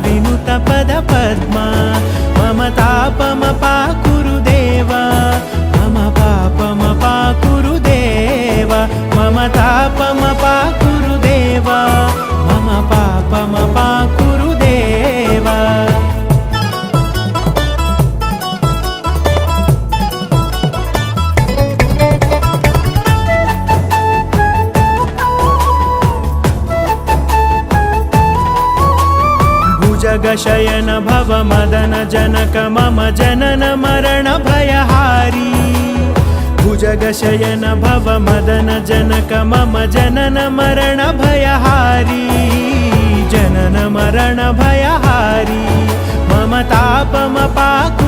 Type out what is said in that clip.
विनुत पद पद्मा मम तापमपाकुरु देवा मम पापमपाकुरु देवा मम तापमपाकुरु देवा मम पापमपाकुरु देवा भुजगशयन भव मदन जनक मम जनन मरण भयहारी भुजगशयन भव मदन जनक मम जनन मरण भयहारी जनन मरण भयहारी मम तापमपाकुरु